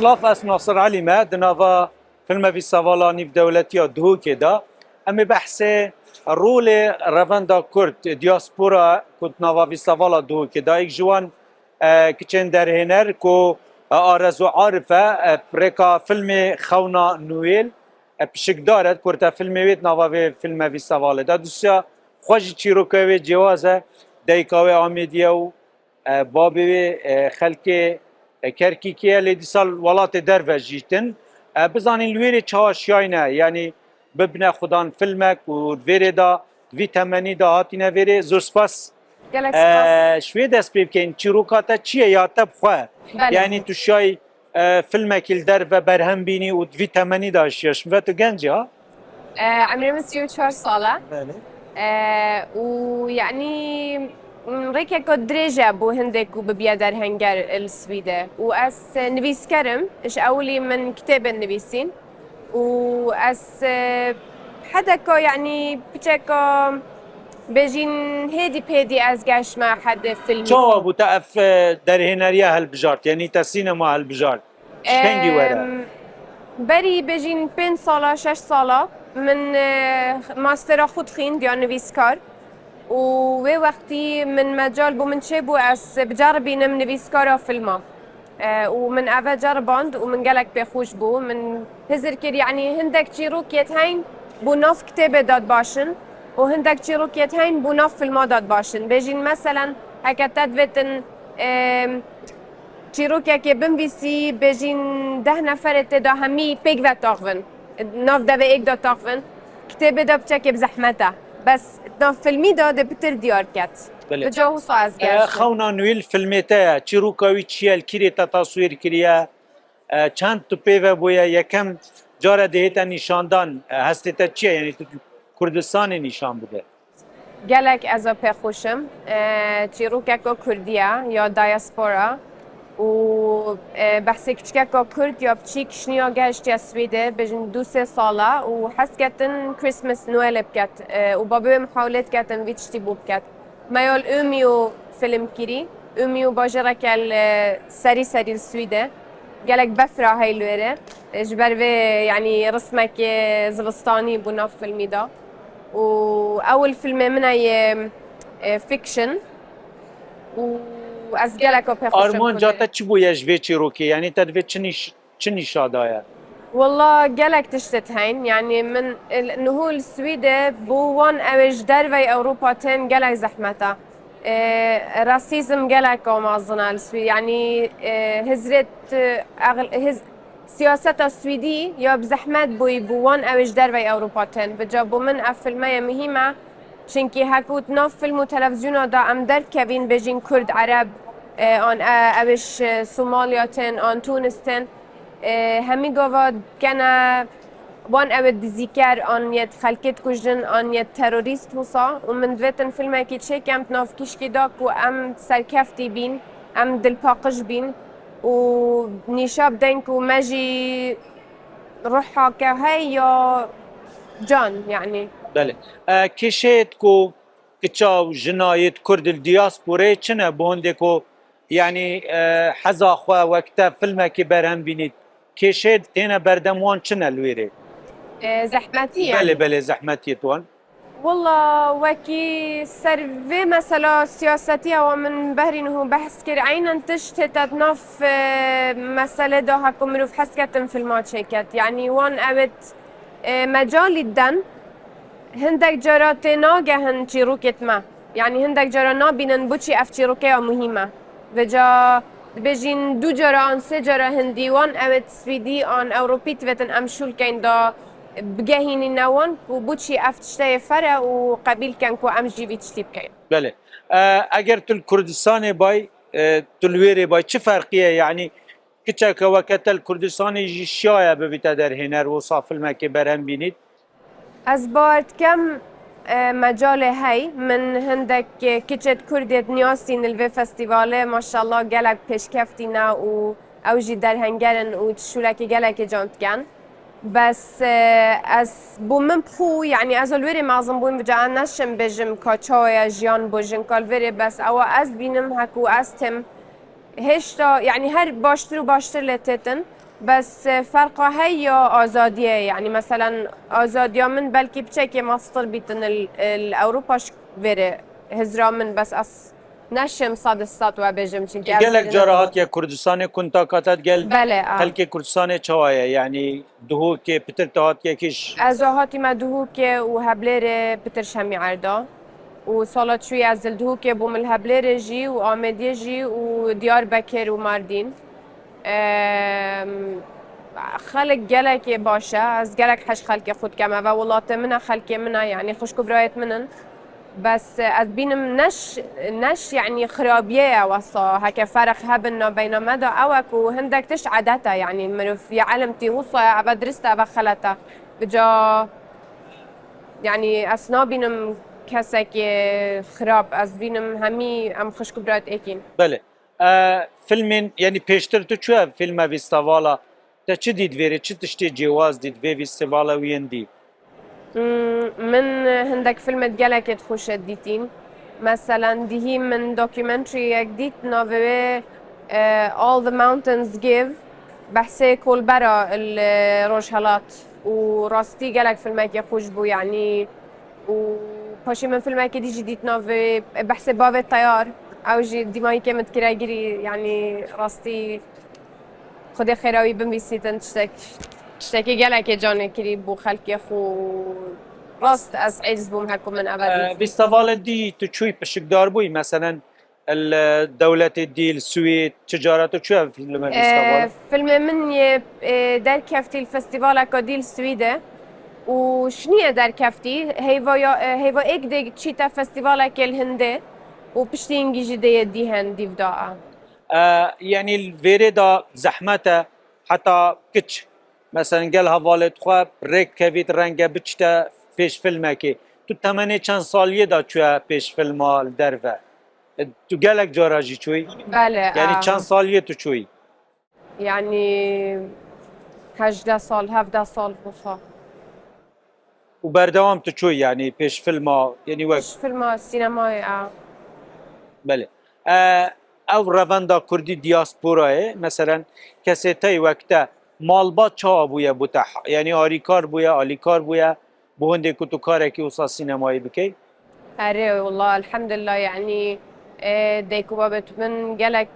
سلاف اس ناصر علي ما دنافا فيلم في سافالاني في دولتي دهو كده أمي بحثي الرول رافندا كرد دياسبورا كنت نافا في سافالا دهو كده إيك جوان كتشن در هنر كو آرزو عارفة بريكا فيلم خونا نويل بشك دارد كورتا فيلم ويت نافا في فيلم في سافالا دا دوسيا خوش تشيروكوي جوازه دايكاوي آميديا و بابي خلقي کرکیه لیدی سال ولات در وجیتن بزنین لویری چهاش یاینه یعنی ببنه خدان فیلمک و ویری دا ویتامینی دا هاتینه ویری زور سپاس شوی دست بکن چیروکاتا چیه یا تب خواه یعنی تو شای فیلمک در و برهم بینی و ویتامینی داشتیش و تو گنجی ها؟ عمري من 34 سالة ويعني ريكا كود دريجة بو هندك وببيادر هنجر السويدة وأس نبيس كرم إيش أولي من كتاب النبيسين وأس حدا كو يعني بتشكو بيجين هيدي بيدي أز جاش مع حدا فيلم شو أبو تقف در هنريا هالبجارت يعني تسينما هالبجارت شكنجي ورا بري بيجين 5 صالة 6 صالة من ماستر خود خين ديال نبيسكار ووقتي من مجال بو من شبو أس بجربي نم نبيسكارا فيلما ومن أفا جرباند ومن قالك بخوش بو من هزر كير يعني هندك تشيروك يتهين بو ناف كتابة داد باشن وهندك تشيروك يتهين بو ناف فيلما داد باشن بيجين مثلا هكا تدفتن تشيروك يكي بنفيسي بيجين 10 نفر تدا همي بيك ذا تاغفن ناف دا ايك دا تاغفن كتابة دا بتشكي بزحمتها بس ناف فيلمي دا بتر ديار كات بجاو صاز خونا نويل فيلميتا تشيروكاوي تشيال كيري تصوير كريا چند تو پیوه بویا یکم جاره دهیتا نشاندان هستیتا چیه یعنی تو کردستان نشان بوده گلک ازا پخوشم تشيروكاكو كرديا يا دايسبورا و بحثي كتشكاكو كرد يا بتشيك شنيا جاشت يا سويدة بجن 2 صالة وحس كاتن كريسماس نويل بكات وبابي محاولات كاتن فيتشتي بو بكات مايول أميو فيلم كيري أميو باجرك السري سري السويدة قالك بفرة هاي الويرة جبربي يعني رسمك زبستاني بناف فيلمي دا وأول فيلم منها فيكشن وأزجلك وبيخوشم آرمان جاتا چی بویا جوی چیروکی یعنی تدوی چنی شادایا والله جالك تشتت هين يعني من انه السويدة بوان اوج دروي اوروبا تن جالك زحمتها راسيزم جالك ومعظنا السويد يعني هزرت سياستها السويدي يا بزحمت بوان اوج دروي اوروبا تن بجابو من افلمية مهمة شنكي هاكوت ناف فيلم وتلفزيون دا ام درد كابين بيجين كرد عرب ان اوج صوماليا تن ان تونس تن همي قواد كان وان أود دزيكار أن يد خلقت كجن أن يد تروريست وصا ومن دوتن فيلم كي تشي كامت ناف كيشكي داك وأم سركفتي بين أم دلباقش بين ونشاب دينك وماجي روحها كهي يا جان يعني بله كشيت كو كتشاو جنايت كرد الدياسبوري چنه بونده كو يعني حزا خوا وقتا فيلم كي برهم بينيت كشيت تينا بردموان چنه الويري زحمتي يعني بله زحمتي توان والله وكي سرفي مثلا سياستية ومن بهرينه بحث كر عينا تشتت ناف مسألة ده هكم مروف حسكتن في الماتشيكات يعني وان أبد مجال الدن هندك جرات ناجهن تشيروكت ما يعني هندك جرا نابينن بوشي اف تشيروكيا مهمة وجا بيجين 2 جرا 3 جرا هندي وان أبد سويدي ان أوروبي تفتن أمشول كين دا بجاهيني نوان وبوشي افتشتاي فرا وقبيل كان كو امجي بيتشتي بكاين بله اگر تل كردستان باي تلويري باي چه فرقيه يعني كتشك وقت الكردستان جشايا ببيتا در هنر وصاف المكي برهم بينيد ازبارت كم مجال هاي من هندك كتشت كرديت نياسين الفي فستيفاله ما شاء الله قالك بيشكفتينا و اوجي در هنگرن و تشولكي قالك جانت كان بس از بومن بخو يعني از الوری معظم بوم بجا نشم بجم کاچای جیان بوجن کالوری بس او از بینم هکو استم هشتا يعني هر باشتر و باشتر لتتن بس فرقه هي آزادیه يعني مثلا آزادیا من بلکی بچکی ماستر بیتن الأوروباش وره هزرا من بس أس نشم صاد السات و بجم چونکه از gelek carahat ya Kurdistan kunta katat gel بله خلق Kurdistan çavaya yani duhu ki pitir tahat ya kiş از هاتی ما دهوکه و هبلره بتر شمی عردا و سالات شوی از دهوکه بوم الهبلره جی و آمدیه جی و دیار بکر و ماردین خلق گلک باشه از گلک حش خلق خود کمه و ولات منه خلق منه يعني خوش كبرايت منن بس از بينم نش يعني خرابيه وصا هكا فرق هبنا بين مدى اوك وهندك تش عادتها يعني من في علمتي وصا بدرستها بخلتها بجا يعني اسنا بينم كسك خراب از بينم همي ام خوش كبرات اكين bele filmin yani peştir tu çu filme festivala te çi did veri çi tiştê cewaz did vê festivala wiyên dî من هندك فيلم جالك تخش الديتين مثلا دي من دوكيومنتري جديد نوفي All the Mountains Give بحسي كل برا الرجهلات وراستي جالك فيلمك يخوش بو يعني وباشي من فيلمك دي جديد نوفي بحسي باب الطيار او جي ديماي كمت كراجري يعني راستي خدي خيراوي بمبيسيتن تشتكي جالك جاني كري بو خلقي خو راست از عجز بوم هكم من ابدي festivala dî tu çûyî pişikdar bûyî meselen dewletê dî Swêd ticaret tu çu filme festivala فيلم مني دار كافتي الفستيفال كوديل السويدة وشنية دار كافتي هيفا ايك دي تشيتا فستيفال الهندي وبشتي انجيجي دي ديهن دي فداء yani vêrê da zehmete heta kiç mesela gel havalê xwe rêk kevît renge biçte pêş filmekê tu temenê çend saliyê da çûye pêş filma li derve tu gelek cara jî çûyî بله yani çend saliyê tu çûyî يعني 18 سال 17 سال بوصا û berdewam tu çûyî yani pêş filma yani wek مش فيلم سينمائي belê ev revenda Kurdî diasporayê mesela kesê te wekte malbat çawa bûye bû te yani harîkar bûye alîkar bûye bu hindê ku tu karekî wisa sînemayî bikey أري والله الحمد لله يعني ديكو بابت من جالك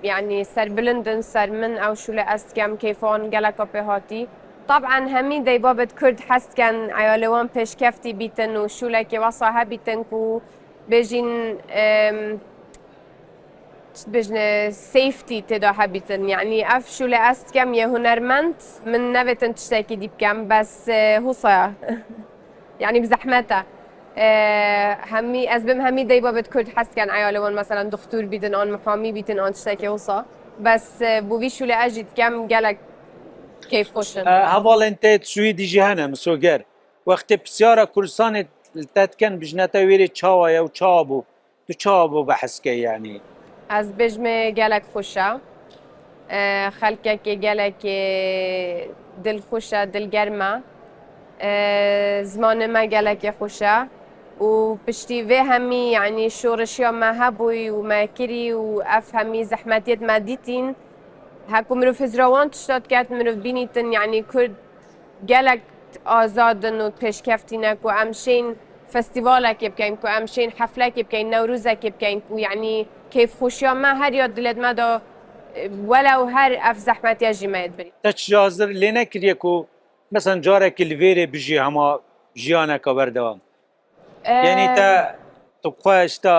يعني سر بلندن سر من أو شو لأسكم كيفون جالك أبيهاتي طبعا همي دي بابت كرد حس كان عيالوان بيش كفتي بيتن وشو لك وصاها بيتن كو بيجين بيجن سيفتي تدا حبيتن يعني أف شو لأسكم يا هنرمنت من نبتن تشتكي دي بكم بس هو صيا يعني بزحمتها همي أزبم همي دايما بتكرد حس كان عيالون مثلا دكتور بيتن آن محامي بيتن آن تشتكي وصا بس بوفي شو لأجد كم جالك كيف خوشن hevalên te Swêdî jî hene misoger wextê pisyara Kurdistanê te dikin bijneta wêrê çawa ye û çawa bû tu çawa bû behezke yani از بجمه جالك خوشة خلقك جالك دل خوشة دل جرمة زمان ما جالك خوشة وبشتي في همي يعني شورشيا ما هبوي وما كري وافهمي زحماتيات ما ديتين هاكو مروف هزروان تشتات كات مروف بينيتن يعني كرد جالك آزادن وتشكفتينك وامشين فستيفالك يبكين كو امشين حفلك يبكين نوروزك يبكين كو يعني كيف خوشيا ما هر ياد دلت مادا ولو هر اف زحمت يجي ما يدبري te çi hazir lê nekiriye ku mesela carekî li vêrê bijî hema jiyaneka berdewam yani te tu xwe işte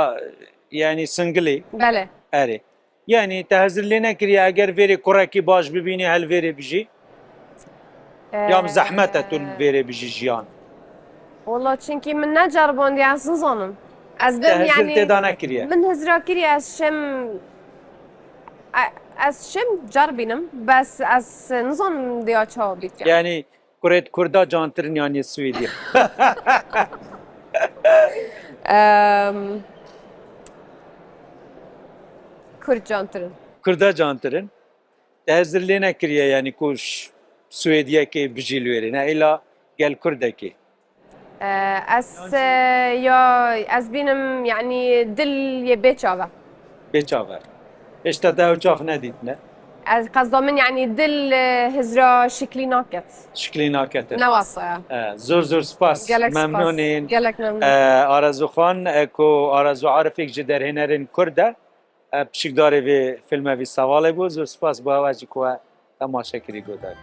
yani singilê بله erê yani te hezir lê nekiriye eger vêrê kurekî baş bibînî hel vêrê bijî ya zehmet e tu li vêrê bijî jiyan والله چونكي من نجربون دي عصنصونم از te بم hezir يعني têda nekiriye من هزراكيري از شم جربينم بس از نظن دي اچاو بيت يعني yani kuret Kurda cantirin yani Swêdî كرد جانترن Kurda cantirin te hezir lê nekiriye yani ku Swêdiyekê bijî li wêrê ne îla gel Kurdekê از يا از بينم يعني دل يبيتشافا bêçaver işte te ew çav nedît ne از قصدا من يعني دل هزرا شكلي ناكت شکلی ناکته نواسه زور زور سپاس گلک سپاس ممنونین گلک ممنون آرزو خان کو آرزو عارفی که در هنرین کرده بشکداری به فیلم وی سواله بود زور سپاس با وجه که تماشا کری گودار